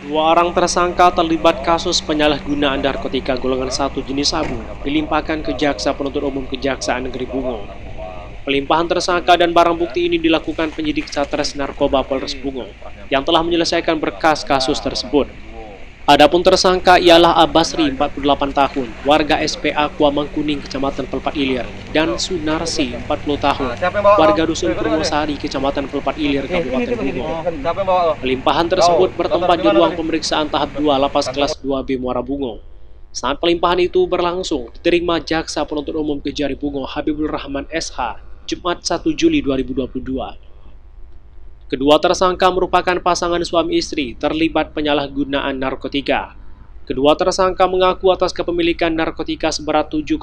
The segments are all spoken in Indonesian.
Dua orang tersangka terlibat kasus penyalahgunaan narkotika golongan 1 jenis sabu dilimpahkan ke Jaksa Penuntut Umum Kejaksaan Negeri Bungo. Pelimpahan tersangka dan barang bukti ini dilakukan penyidik Satres Narkoba Polres Bungo yang telah menyelesaikan berkas kasus tersebut. Adapun tersangka ialah Abasri, 48 tahun, warga SPA Kuamang Kuning, Kecamatan Pelpat Ilir, dan Sunarsi, 40 tahun, warga Dusun Purwosari, Kecamatan Pelpat Ilir, Kabupaten Bungo. Pelimpahan tersebut bertempat di ruang pemeriksaan tahap 2 Lapas Kelas 2B Muara Bungo. Saat pelimpahan itu berlangsung, diterima Jaksa Penuntut Umum Kejari Bungo Habibur Rahman SH, Jumat 1 Juli 2022. Kedua tersangka merupakan pasangan suami istri terlibat penyalahgunaan narkotika. Kedua tersangka mengaku atas kepemilikan narkotika seberat 7,62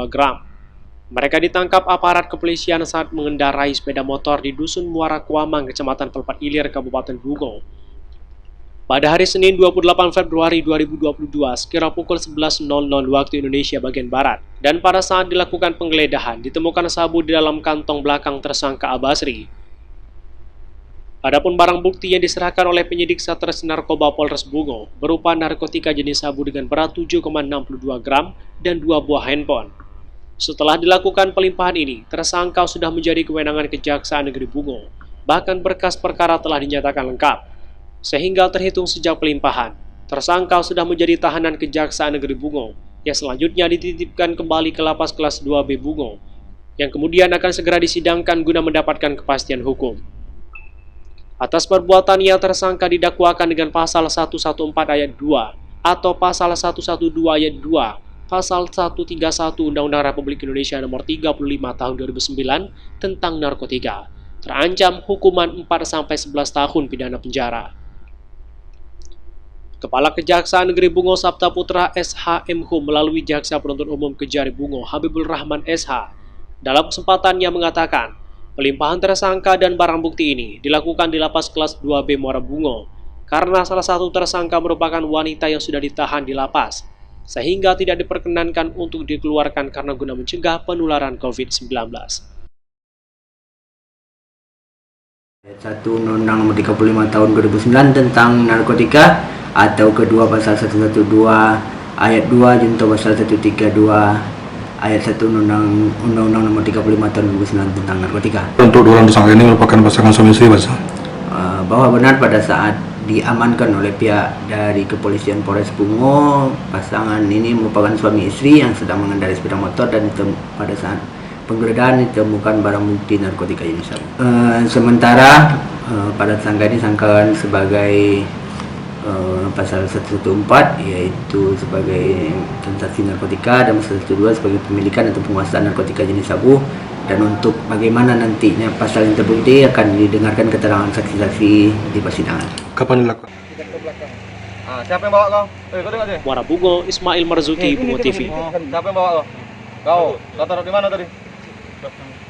gram. Mereka ditangkap aparat kepolisian saat mengendarai sepeda motor di Dusun Muara Kuamang, Kecamatan Pelpat Ilir, Kabupaten Bungo. Pada hari Senin 28 Februari 2022, sekira pukul 11.00 waktu Indonesia bagian Barat, dan pada saat dilakukan penggeledahan, ditemukan sabu di dalam kantong belakang tersangka Abasri. Adapun barang bukti yang diserahkan oleh penyidik Satres Narkoba Polres Bungo berupa narkotika jenis sabu dengan berat 7,62 gram dan 2 buah handphone. Setelah dilakukan pelimpahan ini, tersangka sudah menjadi kewenangan Kejaksaan Negeri Bungo. Bahkan berkas perkara telah dinyatakan lengkap. Sehingga terhitung sejak pelimpahan, tersangka sudah menjadi tahanan Kejaksaan Negeri Bungo yang selanjutnya dititipkan kembali ke Lapas Kelas 2B Bungo yang kemudian akan segera disidangkan guna mendapatkan kepastian hukum. Atas perbuatannya, tersangka didakwakan dengan pasal 114 ayat 2 atau pasal 112 ayat 2, pasal 131 Undang-Undang Republik Indonesia nomor 35 tahun 2009 tentang narkotika. Terancam hukuman 4-11 tahun pidana penjara. Kepala Kejaksaan Negeri Bungo Sabta Putra SHMH melalui Jaksa Penuntut Umum Kejari Bungo Habibur Rahman SH dalam kesempatannya mengatakan, pelimpahan tersangka dan barang bukti ini dilakukan di Lapas Kelas 2B Muara Bungo karena salah satu tersangka merupakan wanita yang sudah ditahan di lapas, sehingga tidak diperkenankan untuk dikeluarkan karena guna mencegah penularan COVID-19. Ayat 1 Undang-Undang Nomor 35 Tahun 2009 tentang narkotika atau kedua pasal 112 ayat 2 junto pasal 132 ayat 1 Undang-Undang Nomor 35 Tahun 2009 tentang narkotika. Untuk dua orang tersangka ini merupakan pasangan suami istri, Pak? Bahwa benar pada saat diamankan oleh pihak dari Kepolisian Polres Bungo, pasangan ini merupakan suami istri yang sedang mengendarai sepeda motor dan pada saat penggeledahan ditemukan barang bukti narkotika jenis sabu. Sementara pada tersangka ini disangkakan sebagai pasal 114 yaitu sebagai transaksi narkotika dan pasal 112 sebagai pemilikan atau penguasaan narkotika jenis sabu. Dan untuk bagaimana nantinya pasal yang terbukti akan didengarkan keterangan saksi-saksi di persidangan. Kapan dilakukan? Siapa yang bawa kau? Kau tengok sini. Muara Bungo, Ismail Marzuki, Bungo TV. Siapa yang bawa kau? Kau taruh di mana tadi?